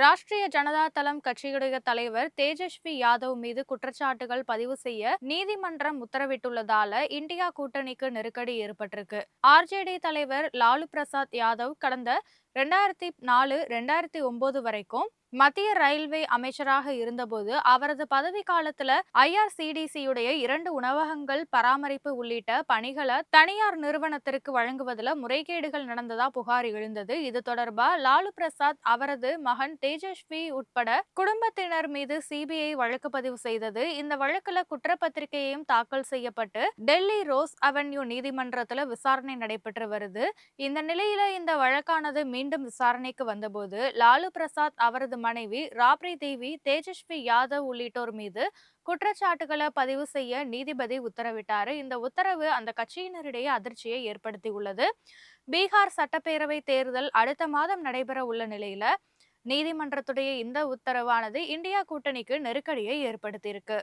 ராஷ்டிரிய ஜனதா தளம் கட்சியுடைய தலைவர் தேஜஸ்வி யாதவ் மீது குற்றச்சாட்டுகள் பதிவு செய்ய நீதிமன்றம் உத்தரவிட்டுள்ளதால இந்தியா கூட்டணிக்கு நெருக்கடி ஏற்பட்டிருக்கு. ஆர்ஜேடி தலைவர் லாலு பிரசாத் யாதவ் கடந்த 2004 2009 வரைக்கும் மத்திய ரயில்வே அமைச்சராக இருந்தபோது அவரது பதவி காலத்துல ஐஆர்சிடிசியுடைய 2 உணவகங்கள் பராமரிப்பு உள்ளிட்ட பணிகளை தனியார் நிறுவனத்திற்கு வழங்குவதில் முறைகேடுகள் நடந்ததா புகார் எழுந்தது. இது தொடர்பா லாலு பிரசாத் அவரது மகன் தேஜஸ்வி உட்பட குடும்பத்தினர் மீது சிபிஐ வழக்கு பதிவு செய்தது. இந்த வழக்குல குற்றப்பத்திரிகையும் தாக்கல் செய்யப்பட்டு டெல்லி ரோஸ் அவென்யூ நீதிமன்றத்துல விசாரணை நடைபெற்று வருது. இந்த நிலையில இந்த வழக்கானது மீண்டும் விசாரணைக்கு வந்தபோது லாலு பிரசாத் அவரது மனைவி ராப்ரி தேவி தேஜஸ்வி யாதவ் உள்ளிட்டோர் மீது குற்றச்சாட்டுகளை பதிவு செய்ய நீதிபதி உத்தரவிட்டாரு. இந்த உத்தரவு அந்த கட்சியினரிடையே அதிர்ச்சியை ஏற்படுத்தி உள்ளது. பீகார் சட்டப்பேரவை தேர்தல் அடுத்த மாதம் நடைபெற உள்ள நிலையில நீதிமன்றத்துடைய இந்த உத்தரவானது இந்தியா கூட்டணிக்கு நெருக்கடியை ஏற்படுத்தியிருக்கு.